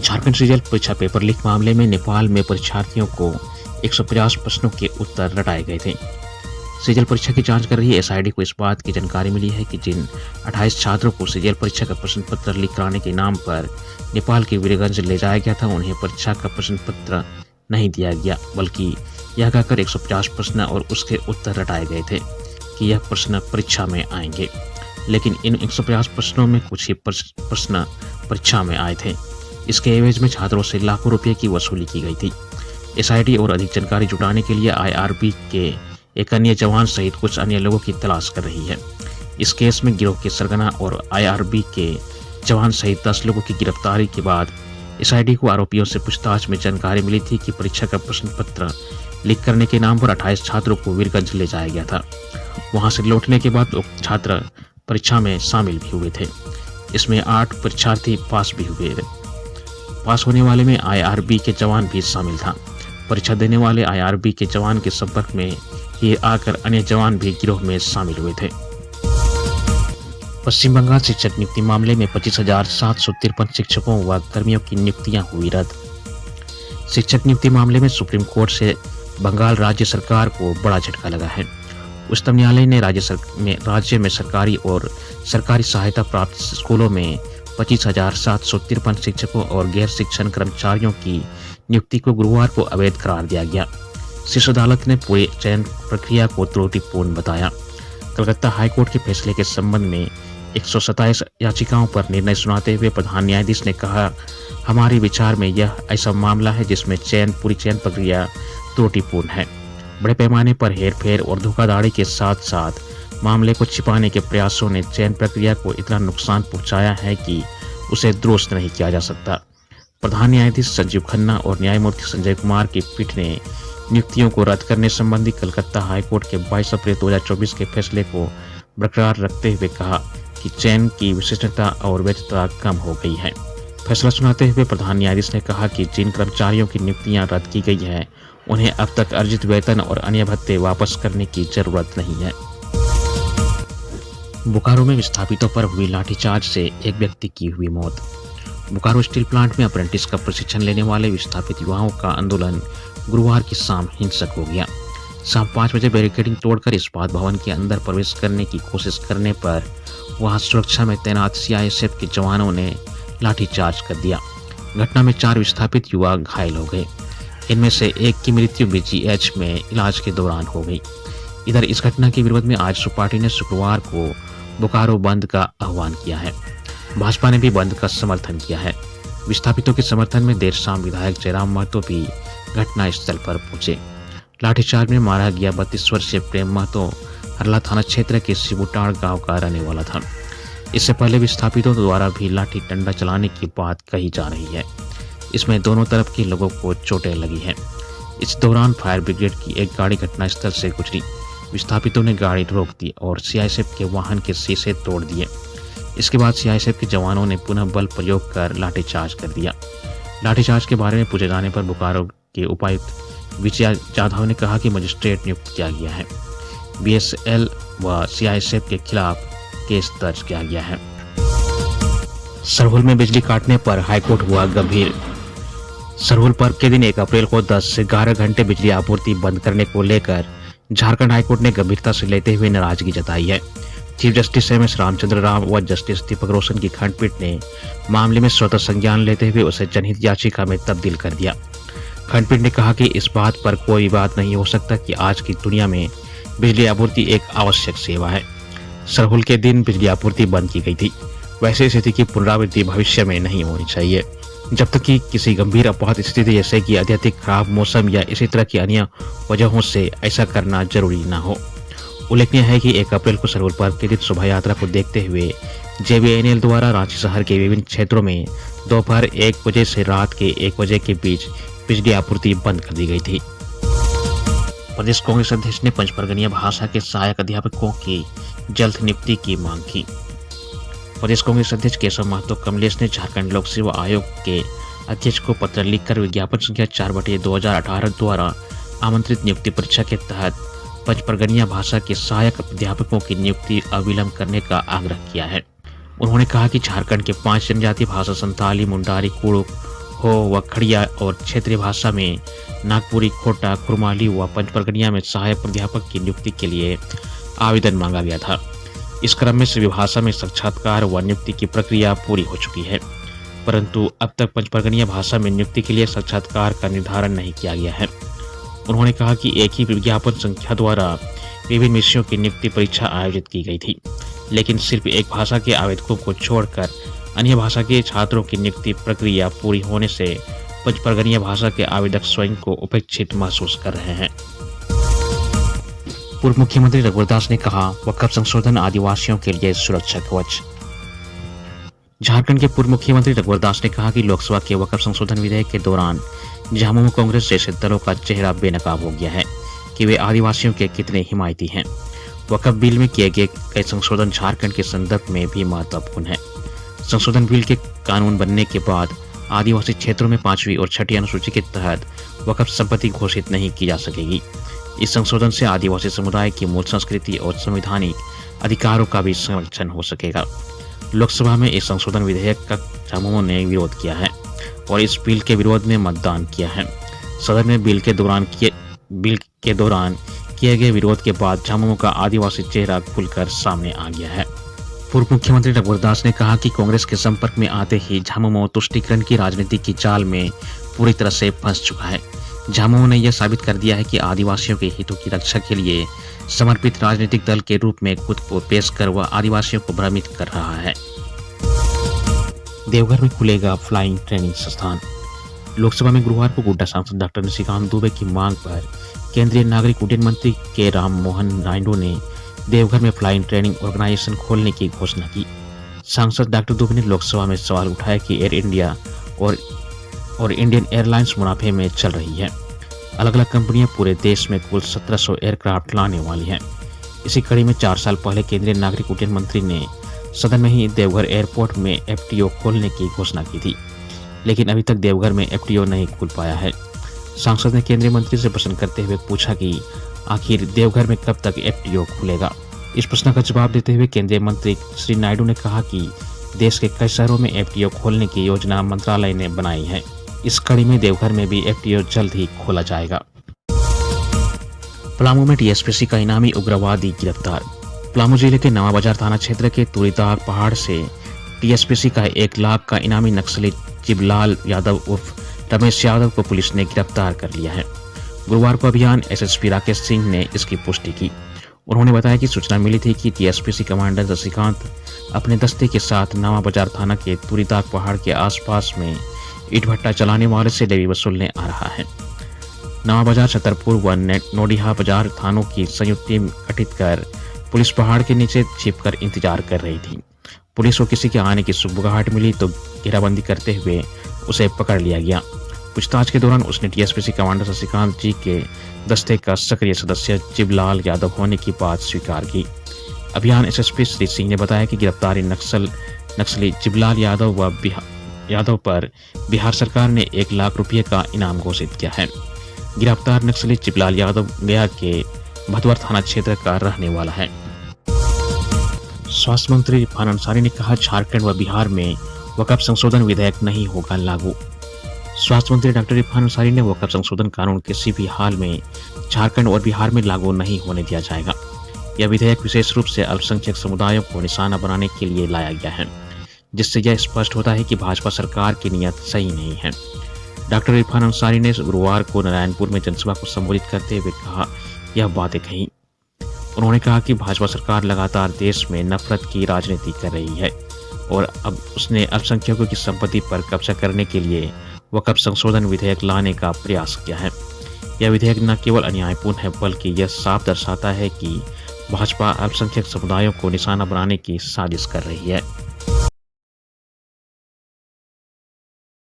Jharkhand result परीक्षा paper leak मामले में नेपाल में परीक्षार्थियों को 150 प्रश्नों के उत्तर रटाए गए थे। सीजीएल परीक्षा की जांच कर रही एसआईडी को इस बात की जानकारी मिली है कि जिन 28 छात्रों को सीजीएल परीक्षा का प्रश्न पत्र लीक कराने के नाम पर नेपाल के वीरगंज ले जाया गया था, उन्हें परीक्षा का प्रश्न पत्र नहीं दिया गया, बल्कि यह कहकर 150 प्रश्न और उसके उत्तर रटाए गए थे कि यह प्रश्न परीक्षा में आएंगे। लेकिन इन 150 प्रश्नों में कुछ ही प्रश्न परीक्षा में आए थे। इसके एवज में छात्रों से लाखों रुपए की वसूली की गई थी। एसआईडी और अधिक जानकारी जुटाने के लिए आईआरबी के एक अन्य जवान सहित कुछ अन्य लोगों की तलाश कर रही है। इस केस में गिरोह के सरगना और आईआरबी के जवान सहित 10 लोगों की गिरफ्तारी के बाद एसआईडी को आरोपियों से पूछताछ में जानकारी मिली थी कि परीक्षा का प्रश्न पत्र लीक करने के नाम पर 28 छात्रों को वीरगंज ले जाया गया था। वहां से लौटने के बाद उक्त छात्र परीक्षा में शामिल भी हुए थे। इसमें 8 परीक्षार्थी पास भी हुए थे। पास होने वाले में आईआरबी के जवान भी शामिल था। परीक्षा देने वाले आईआरबी के जवान के संपर्क में ही आकर अन्य जवान भी गिरोह में शामिल हुए थे। पश्चिम बंगाल शिक्षक नियुक्ति मामले में 25,753 शिक्षकों व कर्मियों की नियुक्तियां हुई रद्द। शिक्षक नियुक्ति मामले में सुप्रीम कोर्ट से बंगाल राज्य सरकार को बड़ा झटका लगा है। उच्चतम न्यायालय ने राज्य में सरकारी और सरकारी सहायता प्राप्त स्कूलों में 25,753 शिक्षकों और गैर शिक्षण कर्मचारियों की नियुक्ति को गुरुवार को अवैध करार दिया गया। शीर्ष अदालत ने पूरी चयन प्रक्रिया को त्रुटिपूर्ण बताया। कलकत्ता हाईकोर्ट के फैसले के संबंध में 127 याचिकाओं पर निर्णय सुनाते हुए प्रधान न्यायाधीश ने कहा, हमारे विचार में यह ऐसा मामला है जिसमें पूरी चयन प्रक्रिया त्रुटिपूर्ण है। बड़े पैमाने पर हेरफेर और धोखाधड़ी के साथ साथ मामले को छिपाने के प्रयासों ने चयन प्रक्रिया को इतना नुकसान पहुंचाया है कि उसे दुरुस्त नहीं किया जा सकता। प्रधान न्यायाधीश संजीव खन्ना और न्यायमूर्ति संजय कुमार की पीठ ने नियुक्तियों को रद्द करने संबंधी कलकत्ता हाईकोर्ट के 22 अप्रैल 2024 के फैसले को बरकरार रखते हुए कहा कि चयन की विशिष्टता और वैधता कम हो गई है। फैसला सुनाते हुए प्रधान न्यायाधीश ने कहा कि जिन कर्मचारियों की नियुक्तियां रद्द की गई है उन्हें अब तक अर्जित वेतन और अन्य भत्ते वापस करने की जरूरत नहीं है। बोकारो में विस्थापितों पर हुई लाठीचार्ज से एक व्यक्ति की हुई मौत। बोकारो स्टील प्लांट में अप्रेंटिस का प्रशिक्षण लेने वाले विस्थापित युवाओं का आंदोलन गुरुवार की शाम हिंसक हो गया। शाम 5 बजे बैरिकेडिंग तोड़कर इस्पात भवन के अंदर प्रवेश करने की कोशिश करने पर वहां सुरक्षा में तैनात सीआईएसएफ के जवानों ने लाठीचार्ज कर दिया। घटना में 4 विस्थापित युवा घायल हो गए। इनमें से एक की मृत्यु बीजीएच में इलाज के दौरान हो गई। इधर इस घटना के विरोध में आज पार्टी ने शुक्रवार को बोकारो बंद का आह्वान किया है। भाजपा ने भी बंद का समर्थन किया है। विस्थापितों के समर्थन में देर शाम विधायक जयराम महतो भी घटनास्थल पर पहुंचे। लाठीचार्ज में मारा गया 32 वर्षीय प्रेम महतो हरला थाना क्षेत्र के शिबुटाड़ गांव का रहने वाला था। इससे पहले विस्थापितों द्वारा भी लाठी डंडा चलाने की बात कही जा रही है। इसमें दोनों तरफ के लोगों को चोटें लगी हैं। इस दौरान फायर ब्रिगेड की एक गाड़ी घटनास्थल से गुजरी। विस्थापितों ने गाड़ी रोक दी और सीआईएसएफ के वाहन के शीशे तोड़ दिए। इसके बाद सीआईएसएफ के जवानों ने पुनः बल प्रयोग कर लाठीचार्ज कर दिया। लाठीचार्ज के बारे में पूछे जाने पर बोकारो के उपायुक्त विजया जाधव ने कहा कि मजिस्ट्रेट नियुक्त किया गया है। बीएसएल व सीआईएसएफ के खिलाफ केस दर्ज किया गया है। सरहुल में बिजली काटने पर हाईकोर्ट हुआ गंभीर। सरहुल पर्व के दिन 1 अप्रैल को 10 से 11 घंटे बिजली आपूर्ति बंद करने को लेकर झारखंड हाईकोर्ट ने गंभीरता से लेते हुए नाराजगी जताई है। Chief justice M S Ramachandra Rao व जस्टिस दीपक रोशन की खंडपीठ ने मामले में स्वतः संज्ञान लेते हुए उसे जनहित याचिका में तब्दील कर दिया। खंडपीठ ने कहा कि इस बात पर कोई बात नहीं हो सकता कि आज की दुनिया में बिजली आपूर्ति एक आवश्यक सेवा है। सरहुल के दिन बिजली आपूर्ति बंद की गई थी। वैसे स्थिति की पुनरावृत्ति भविष्य में नहीं होनी चाहिए, जब तक कि किसी गंभीर आपात स्थिति जैसे कि अत्यधिक खराब मौसम या इसी तरह की अन्य वजहों से ऐसा करना जरूरी न हो। उल्लेखनीय है कि 1 अप्रैल को सरहुल पर्व के दिन शोभा यात्रा को देखते हुए जेबीएनएल द्वारा रांची शहर के विभिन्न क्षेत्रों में दोपहर 1 बजे से रात के 1 बजे के बीच बिजली आपूर्ति बंद कर दी गई थी। प्रदेश कांग्रेस अध्यक्ष ने पंचपरगनिया भाषा के सहायक अध्यापकों की जल्द नियुक्ति की मांग की। प्रदेश कांग्रेस अध्यक्ष केशव महतो कमलेश ने झारखंड लोक सेवा आयोग के अध्यक्ष को पत्र लिखकर विज्ञापन संख्या 4/2018 द्वारा आमंत्रित नियुक्ति परीक्षा के तहत पंचपरगनिया भाषा के सहायक अध्यापकों की नियुक्ति अविलंब करने का आग्रह किया है। उन्होंने कहा कि झारखंड के 5 जनजातीय भाषा संताली, मुंडारी, कुड़ुक, हो व खड़िया और क्षेत्रीय भाषा में नागपुरी, खोटा, खुरमाली व पंचपरगनिया में सहायक प्राध्यापक की नियुक्ति के लिए आवेदन मांगा गया था। इस क्रम में सभी भाषा में साक्षात्कार व नियुक्ति की प्रक्रिया पूरी हो चुकी है, परंतु अब तक पंचपरगनिया भाषा में नियुक्ति के लिए साक्षात्कार का निर्धारण नहीं किया गया है। उन्होंने कहा कि एक ही विज्ञापन संख्या द्वारा विभिन्न विषयों की नियुक्ति परीक्षा आयोजित की गई थी, लेकिन सिर्फ एक भाषा के आवेदकों को छोड़कर अन्य भाषा के छात्रों की नियुक्ति प्रक्रिया पूरी होने से पंचपरगनिया भाषा के आवेदक स्वयं को उपेक्षित महसूस कर रहे हैं। पूर्व मुख्यमंत्री रघुवर दास ने कहा, वक्फ संशोधन आदिवासियों के लिए सुरक्षा कवच। झारखंड के पूर्व मुख्यमंत्री रघुवर दास ने कहा कि लोकसभा के वक्फ संशोधन विधेयक के दौरान झामुमो कांग्रेस जैसे दलों का चेहरा बेनकाब हो गया है कि वे आदिवासियों के कितने हिमायती हैं। वक्फ बिल में किए गए कई संशोधन झारखंड के संदर्भ में भी महत्वपूर्ण है। संशोधन बिल के कानून बनने के बाद आदिवासी क्षेत्रों में 5वीं और 6ठी अनुसूची के तहत वक्फ संपत्ति घोषित नहीं की जा सकेगी। इस संशोधन से आदिवासी समुदाय की मूल संस्कृति और संवैधानिक अधिकारों का भी संरक्षण हो सकेगा। लोकसभा में इस संशोधन विधेयक का झामुमो ने विरोध किया है और इस बिल के विरोध में मतदान किया है। सदन में बिल के दौरान किए गए विरोध के बाद झामुमो का आदिवासी चेहरा खुलकर सामने आ गया है। पूर्व मुख्यमंत्री रघुवर दास ने कहा कि कांग्रेस के संपर्क में आते ही झामुमो तुष्टीकरण की राजनीति की चाल में पूरी तरह से फंस चुका है। झामुमो ने यह साबित कर दिया है कि आदिवासियों के हितों की रक्षा के लिए समर्पित राजनीतिक दल के रूप में खुद को पेश कर वह आदिवासियों को भ्रमित कर रहा है। देवघर में खुलेगा फ्लाइंग ट्रेनिंग संस्थान। लोकसभा में गुरुवार को गोड्डा सांसद डॉक्टर निशिकांत दुबे की मांग पर केंद्रीय नागरिक उड्डयन मंत्री के राम मोहन नायडू ने देवघर में फ्लाइंग ट्रेनिंग ऑर्गेनाइजेशन खोलने की घोषणा की। सांसद डॉक्टर दुबे ने लोकसभा में सवाल उठाया कि एयर इंडिया और इंडियन एयरलाइंस मुनाफे में चल रही है। अलग अलग कंपनियां पूरे देश में कुल 1700 एयरक्राफ्ट लाने वाली हैं। इसी कड़ी में 4 साल पहले केंद्रीय नागरिक उड्डयन मंत्री ने सदन में ही देवघर एयरपोर्ट में एफटीओ खोलने की घोषणा की थी, लेकिन अभी तक देवघर में एफटीओ नहीं खुल पाया है। सांसद ने केंद्रीय मंत्री से प्रश्न करते हुए पूछा कि आखिर देवघर में कब तक एफटीओ खुलेगा। इस प्रश्न का जवाब देते हुए केंद्रीय मंत्री श्री नायडू ने कहा कि देश के कई शहरों में एफटीओ खोलने की योजना मंत्रालय ने बनाई है। इस कड़ी में देवघर में भी एफटीओ जल्द ही खोला जाएगा। पलामू में टीएसपीसी का इनामी उग्रवादी गिरफ्तार। पलामू जिले के नवा बाजार थाना क्षेत्र के तुरीदाग पहाड़ से टीएसपीसी का 1 लाख का इनामी नक्सली चिबलाल यादव उर्फ रमेश यादव को पुलिस ने गिरफ्तार कर लिया है। गुरुवार को अभियान एसएसपी राकेश सिंह ने इसकी पुष्टि की। उन्होंने बताया कि सूचना मिली थी कि टीएसपीसी कमांडर शशिकांत अपने दस्ते के साथ नवा बाजार थाना के तुरीदाग पहाड़ के आसपास में ईट भट्टा चलाने वाले से लेवी वसूलने आ रहा है। नवा बाजार, छतरपुर व नोडिहा बाजार थानों की संयुक्त टीम गठित कर पुलिस पहाड़ के नीचे छिपकर इंतजार कर रही थी। पुलिस को किसी के आने की सुबुगाहट मिली तो घेराबंदी करते हुए उसे पकड़ लिया गया। पूछताछ के दौरान उसने टीएसपीसी कमांडर शशिकांत जी के दस्ते का सक्रिय सदस्य चिबलाल यादव होने की बात स्वीकार की। अभियान एसएसपी श्री सिंह ने बताया कि गिरफ्तारी नक्सली चिबलाल यादव पर बिहार सरकार ने 1 लाख रुपये का इनाम घोषित किया है। गिरफ्तार नक्सली चिबलाल यादव गया के भदवर थाना क्षेत्र का रहने वाला है। स्वास्थ्य मंत्री इरफान अंसारी ने कहा, झारखंड व बिहार में वक्फ संशोधन विधेयक नहीं होगा लागू। स्वास्थ्य मंत्री डॉक्टर इरफान अंसारी ने वक्फ संशोधन कानून किसी भी हाल में झारखंड और बिहार में लागू नहीं होने दिया जाएगा। यह विधेयक विशेष रूप से अल्पसंख्यक समुदायों को निशाना बनाने के लिए लाया गया है, जिससे यह स्पष्ट होता है कि भाजपा सरकार की नीयत सही नहीं है। डॉक्टर इरफान अंसारी ने गुरुवार को नारायणपुर में जनसभा को संबोधित करते हुए यह बातें कही। उन्होंने कहा कि भाजपा सरकार लगातार देश में नफरत की राजनीति कर रही है और अब उसने अल्पसंख्यकों की संपत्ति पर कब्जा करने के लिए वक्फ संशोधन विधेयक लाने का प्रयास किया है। यह विधेयक न केवल अन्यायपूर्ण है, बल्कि यह साफ दर्शाता है कि भाजपा अल्पसंख्यक समुदायों को निशाना बनाने की साजिश कर रही है।